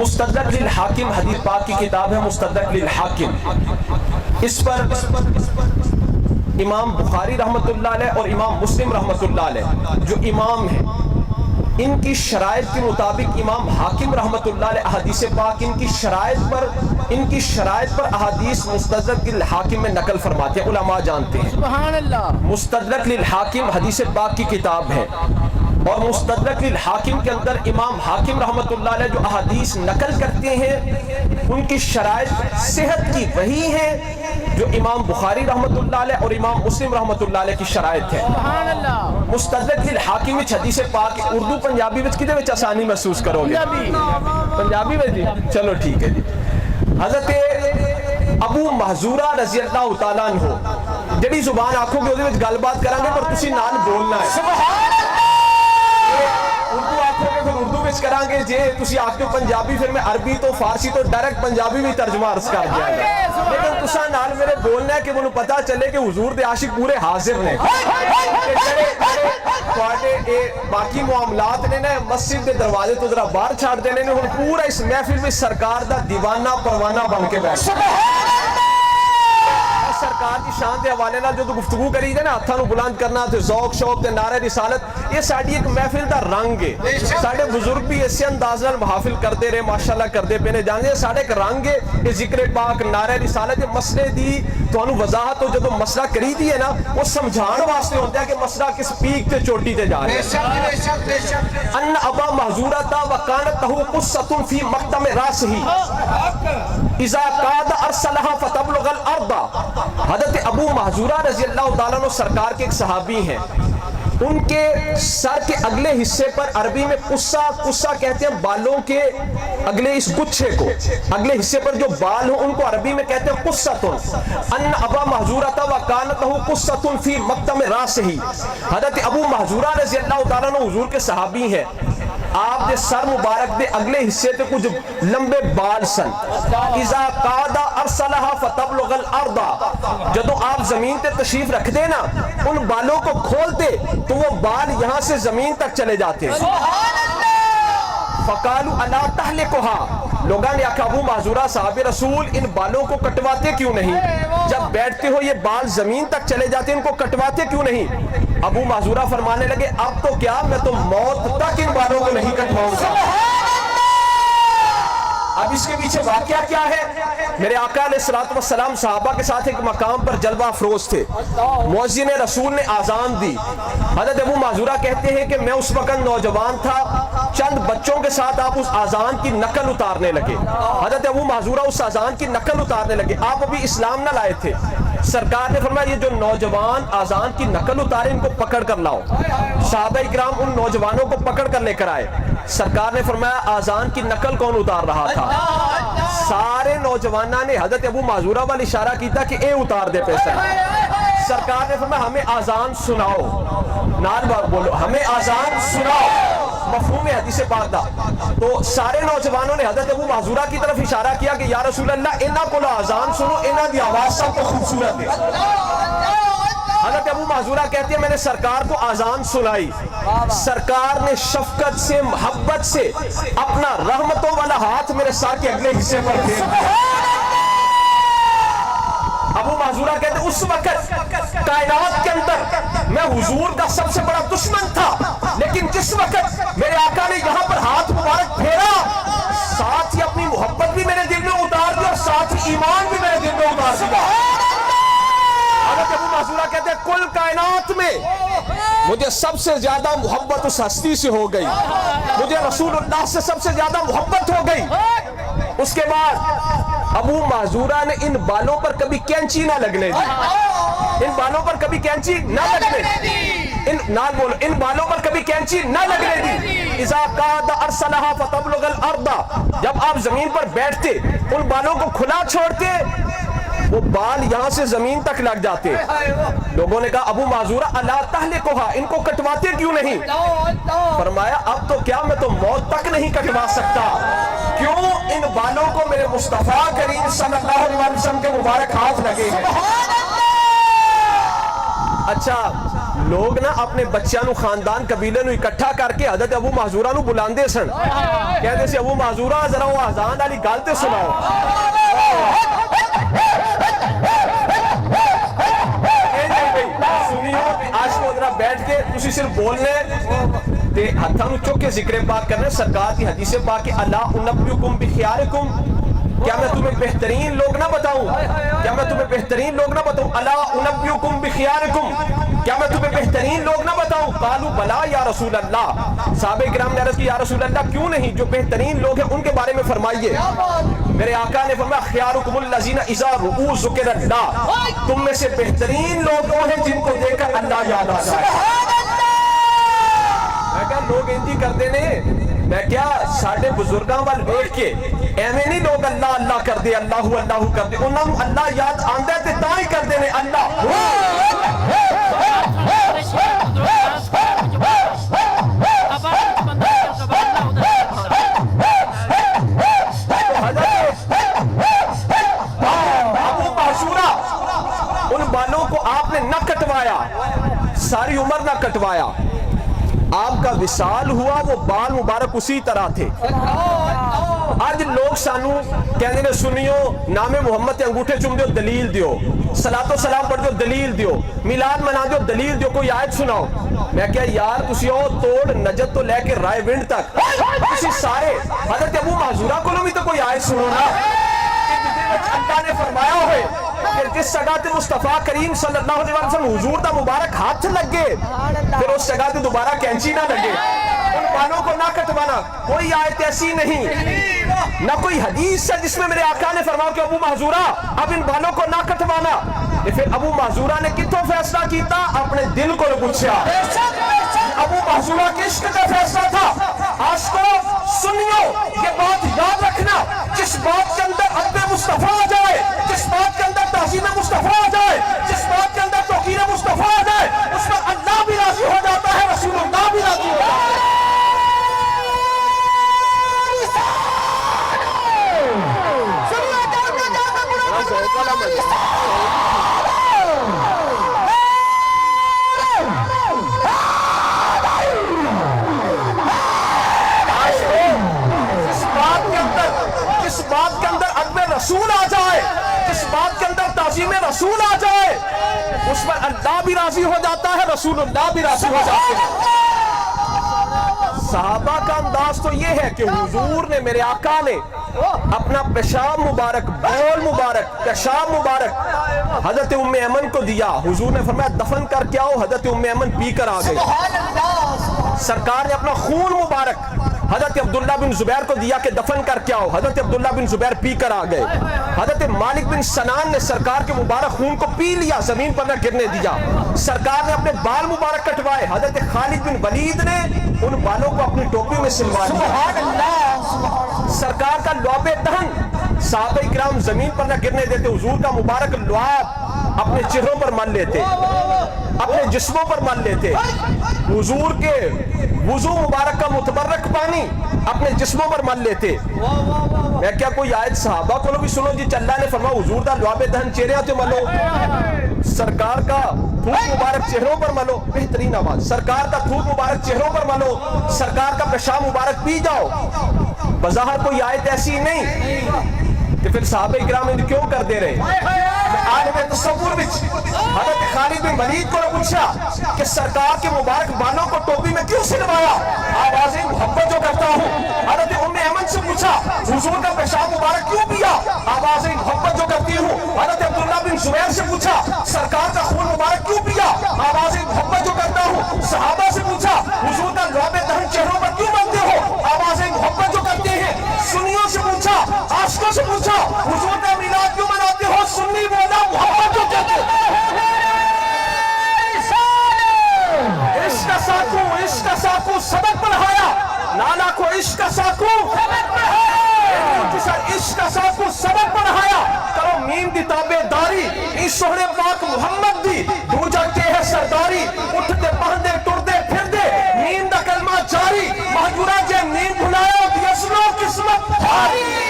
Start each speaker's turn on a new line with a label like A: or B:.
A: मुस्तदरक लिल हाकिम हदीस पाक की किताब है मुस्तदरक लिल हाकिम। इस पर इमाम बुखारी रहमतुल्लाह अलैह और इमाम मुस्लिम रहमतुल्लाह अलैह जो इमाम हैं, इनकी शराइत के मुताबिक इमाम हाकिम रहमतुल्लाह अलैह अहादीस पाक इनकी शराइत पर अहादीस मुस्तदरक लिल हाकिम में नकल फरमाते हैं। उलमा जानते हैं सुभान अल्लाह, मुस्तदरक लिल हाकिम हदीस पाक की किताब है और मुस्तदरक लिल हाकिम के अंदर इमाम हाकिम रहमतुल्लाह अलैह जो अहादीस नकल करते हैं उनकी शराइत सेहत की वही है जो इमाम बुखारी रहमतुल्लाह अलैह और इमाम मुस्लिम रहमतुल्लाह अलैह की शराइत है। सुभान अल्लाह। मुस्तदरक लिल हाकिम विच हदीस पाक उर्दू पंजाबी विच किदे विच आसानी महसूस करोगे? पंजाबी में जी, चलो ठीक है जी। हज़रत अबू महजूरा रज़ी अल्लाह तआला अन्हु जेड़ी जुबान आखोगे ਉਹਦੇ ਵਿੱਚ ਗੱਲਬਾत करांगे पर ਤੁਸੀਂ ਨਾਲ बोलना है। सुभान अल्लाह। उर्दू आखोगे फिर उर्दू विच करांगे, जे ਤੁਸੀਂ आखते हो पंजाबी फिर मैं अरबी तो फारसी तो डायरेक्ट पंजाबी में तर्जमा अर्ज कर दिया। लेकिन तुसा नाल मेरे बोलना है कि ਮੈਨੂੰ पता चले कि हुजूर दे आशिक पूरे हाजिर ने। ਤੁਹਾਡੇ ਇਹ ਬਾਕੀ ਮਾਮਲਾਤ ਨੇ ਨਾ ਮਸਜਿਦ ਦੇ ਦਰਵਾਜ਼ੇ ਤੋਂ ਜ਼ਰਾ ਬਾਹਰ ਛੱਡ ਦੇਣੇ ਨੇ, ਹੁਣ ਪੂਰਾ ਇਸ ਮਹਿਫਿਲ ਵਿੱਚ ਸਰਕਾਰ ਦਾ دیਵਾਨਾ ਪਰਵਾਨਾ ਬਣ ਕੇ ਬੈਠ। सरकार की शान के हवाले नाल जो गुफ्तगू करी दे ना, हत्थां नूं बुलंद करना ते ज़ौक शौक ते नारे रिसालत, ये साडी एक महफिल दा रंग है। साडे बुजुर्ग भी इस अंदाज नाल महफिल करते रहे, माशाअल्लाह करते पे ने। जाने साडे एक रंग है ये जिक्र पाक नारे रिसालत। ये मसले दी तुहानूं वजाहत हो जदों मसला करी दी है ना, वो समझाण वास्ते होंदा है कि मसला किस पीक ते चोटी ते जा रहा है। अन अबा महजूरा ता वकानत तहु कुस्सतुन फी मक्तम रासही इज़ा काद अरसलहा फतबलुगल अर्दा। हज़रत अबू महजूरा रज़ी अल्लाह तआला अन्हु सरकार के एक सहाबी हैं, उनके सर के अगले हिस्से पर अरबी में कुस्सा, कुस्सा कहते हैं बालों के अगले इस गुच्छे को, अगले हिस्से पर जो बाल हो उनको अरबी में कहते हैं कुस्सतुन। अन अबा महजूरा व कानतहु कुस्सतुन फी मक्तम रासही। हज़रत अबू महजूरा रज़ी अल्लाह तआला अन्हु हुजूर के सहाबी हैं, आप दे सर मुबारक दे अगले हिस्से ते कुछ लंबे बाल सन। इज़ा कादा अरसलहा फतबलुगल अर्दा, जदों आप जमीन ते तशरीफ रखते ना, उन बालों को खोलते तो वो बाल यहाँ से जमीन तक चले जाते। फकालू अला तहलिकुहा, लोगों ने आखा अबू महजूरा साहब रसूल इन बालों को कटवाते क्यों नहीं? जब बैठते हो ये बाल जमीन तक चले जाते, इनको कटवाते क्यों नहीं? अबू महजूरा फरमाने लगे अब तो क्या, मैं तो मौत तक इन बालों को नहीं कटवाऊंगा। अब इसके पीछे वाकया क्या है? मेरे आका अलैहिस्सलातु वस्सलाम सहाबा के साथ एक मकाम पर जलवा अफरोज थे। मुअज्जिन रसूल ने आज़ान दी। हज़रत अबू महजूरा कहते हैं कि मैं उस वक्त नौजवान था, चंद बच्चों के साथ आप उस आज़ान की नकल उतारने लगे। हज़रत अबू महजूरा उस आज़ान की नकल उतारने लगे। आप अभी इस्लाम न लाए थे। सरकार ने फरमाया ये जो नौजवान आज़ान की नकल उतारे इनको पकड़ कर लाओ। सहाबा इकराम उन नौजवानों को पकड़ कर लेकर आए। सरकार ने फरमाया आज़ान की नकल कौन उतार रहा था? सारे नौजवानों ने हज़रत अबू महजूरा वाल इशारा किया कि ए उतार दे पैसा। सरकार ने फरमाया हमें आज़ान सुनाओ, नाल बोलो हमें आज़ान सुनाओ, मफहूम है हदीस पाक दा। तो सारे नौजवानों ने हज़रत अबू महजूरा की तरफ इशारा किया कि या रसूल अल्लाह इन्हां कोल आज़ान सुनो, इन्हां दी आवाज़ सब तो खूबसूरत है। हज़रत अबू महजूरा कहती है मैंने सरकार को आज़ान सुनाई, सरकार ने शफकत से मोहब्बत से अपना रहमतों वाला हाथ मेरे सर के अगले हिस्से पर फेर दिया। अबू महजूरा कहते उस वक्त कायनात के अंदर मैं हुजूर का सबसे बड़ा दुश्मन था, लेकिन जिस वक्त मेरे आका ने यहाँ पर हाथ मुबारक फेरा, साथ ही अपनी मोहब्बत भी मेरे दिल में उतार दी और साथ ही ईमान भी मेरे दिल में उतार दिया। हज़रत अबू महजूरा कहते हैं कुल कायनात में मुझे सबसे ज्यादा मोहब्बत उस हस्ती से हो गई, मुझे रसूलुल्लाह से सबसे ज्यादा मोहब्बत हो गई। उसके बाद अबू महजूरा ने इन बालों पर कभी कैंची ना लगने दी, इन बालों पर कभी कैंची ना लगने दी, इन बालों पर कभी कैंची ना लगने दी। इज़ा कादा अरसलहा फतबलुगल अर्दा, जब आप जमीन पर बैठते उन बालों को खुला छोड़ते वो बाल यहाँ से जमीन तक लग जाते। लोगों ने कहा अबू महजूरा अला तहलिकुहा, इनको कटवाते क्यों नहीं? फरमाया अब तो क्या, मैं तो मौत तक नहीं कटवा सकता। क्यों? इन बालों को मेरे मुस्तफा करीम सल्लल्लाहु अलैहि वसल्लम के मुबारक हाथ लगे हैं। अच्छा لوگ نا اپنے بچیاں نو خاندان قبیلے نو اکٹھا کر کے حضرت ابو محذورہ نو بلاندے سن کہتے سی ابو محذورہ ذرا وہ اذان والی گل تے سناؤ آج کو ذرا بیٹھ کے تسی صرف بولنے تے ہتھاں نو چوک کے ذکر پاک کرنے سرکار کی حدیث پاک کہ الا انبئکم بخیارکم کیا میں تمہیں بہترین لوگ نہ بتاؤں کیا میں تمہیں بہترین لوگ نہ بتاؤں الا انبئکم بخیارکم کیا میں تمہیں بہترین لوگ نہ بتاؤں قالوا بلا یا رسول اللہ صحابہ کرام نے عرض کی یا رسول اللہ کیوں نہیں جو بہترین لوگ ہیں ان کے بارے میں فرمائیے میرے آقا نے فرمایا خیارکم الذین اذا رؤوا ذکر اللہ تم میں سے بہترین لوگ وہ ہیں جن کو دیکھ کر اللہ یاد آ جائے میں کہا لوگ انجی کرتے نے میں کیا ساڑھے بزرگاں وال بیٹھ کے ایمیں نہیں لوگ اللہ اللہ کر دے اللہ اللہ کر دے انہوں نے اللہ یاد آندہ تے تاں ہی کر دینے اللہ ابو محذورہ ان بالوں کو آپ نے نہ کٹوایا ساری عمر نہ کٹوایا آپ کا وصال ہوا وہ بال مبارک اسی طرح تھے آج لوگ سانو کہنے نے سنیو نام محمد تے انگوٹھے چوم دیو دلیل دیو صلاۃ و سلام پڑھ دیو دلیل دیو میلاد منا دیو دلیل دیو کوئی آیت سناؤ میں کہا یار تسی او توڑ نجد تو لے کے رائے ونڈ تک تسی سارے حضرت ابو محذورہ کو بھی تو کوئی آیت سنو نا اللہ نے فرمایا ہوئے کہ جس جگہ تے مصطفیٰ کریم صلی اللہ علیہ وسلم حضور دا مبارک ہاتھ لگے پھر اس جگہ تے دوبارہ کینچی نہ لگے ان بالوں کو نہ کٹوانا کوئی آیت ایسی نہیں نہ کوئی حدیث ہے جس میں میرے آقا نے فرمایا کہ ابو محذورہ اب ان بالوں کو نہ کٹوانا پھر ابو محذورہ نے کتوں فیصلہ کیتا اپنے دل کو پوچھا ابو محذورہ کے عشق کا فیصلہ تھا عاشقوں سنیو یہ بات یاد رکھنا جس بات کے اندر حب مصطفیٰ آ جائے جس بات کے اندر تعظیم مصطفیٰ آ جائے جس بات کے اندر توقیر مصطفیٰ آ جائے اس پر اللہ بھی راضی ہو جاتا ہے رسول اللہ بھی راضی ہو جاتا ہے جس بات کے اندر ادب رسول آ جائے جس بات کے اندر تعظیم رسول آ جائے اس پر اللہ بھی راضی ہو جاتا ہے رسول اللہ بھی راضی ہو جاتے ہیں صحابہ کا انداز تو یہ ہے کہ حضور نے میرے آقا نے اپنا پیشاب مبارک بول مبارک پیشاب مبارک حضرت ام ایمن کو دیا حضور نے فرمایا دفن کر کے آؤ حضرت ام ایمن پی کر آ گئی سرکار نے اپنا خون مبارک حضرت عبداللہ بن زبیر کو دیا کہ دفن کر کے آؤ حضرت عبداللہ بن زبیر پی کر آ گئے حضرت مالک بن سنان نے سرکار کے مبارک خون کو پی لیا زمین پر نہ گرنے دیا سرکار نے اپنے بال مبارک کٹوائے حضرت خالد بن ولید نے ان بالوں کو اپنی ٹوپی میں سلوا لیا سرکار کا لعاب دہن صحابہ کرام زمین پر نہ گرنے دیتے حضور کا مبارک لعاب اپنے چہروں پر مل لیتے اپنے جسموں پر مل لیتے حضور کے وضو مبارک کا متبرک پانی اپنے جسموں پر مل لیتے میں کیا کوئی آیت صحابہ کو بھی سنو جی اللہ نے فرمایا حضور دا لعاب دہن چہرے تو ملو سرکار کا تھوک مبارک چہروں پر ملو بہترین آواز سرکار کا تھوک مبارک چہروں پر ملو سرکار کا پیشاب مبارک پی جاؤ بظاہر کوئی آیت ایسی نہیں کہ پھر صحابہ کرام انہیں کیوں کر دے رہے عالم تصور وچ حضرت خالد بن ولید کو پوچھا کہ سرکار کے مبارک بالوں کو ٹوپی میں کیوں سلوایا آوازیں محبت جو کرتا ہوں حضرت ام ایمن سے پوچھا حضور کا پیشاب مبارک کیوں پیا آوازیں محبت جو کرتی ہوں حضرت عبداللہ بن زبیر سے پوچھا سرکار کا خون مبارک کیوں پیا آوازیں محبت جو کرتا ہوں صحابہ سے پوچھا حضور کا لعاب دہن چہروں پر کیوں بنتے ہو آوازیں محبت جو کرتے ہیں سنیوں سے پوچھا عاشقوں سے پوچھا حضور کا میلاد کیوں مناتے ہو سنی بولا محبت جو کہتے عشق ساکو سبق پڑھایا نانا کو عشق ساکو عشق ساکو سبق پڑھایا کرو مین دی تابع داری اس سہرے پاک محمد دی دوجہ کے ہے سرداری اٹھتے پہندے ٹردے پھردے مین دا کلمہ جاری محجورہ جے نیم بھلایا دیسلو قسمت ہاری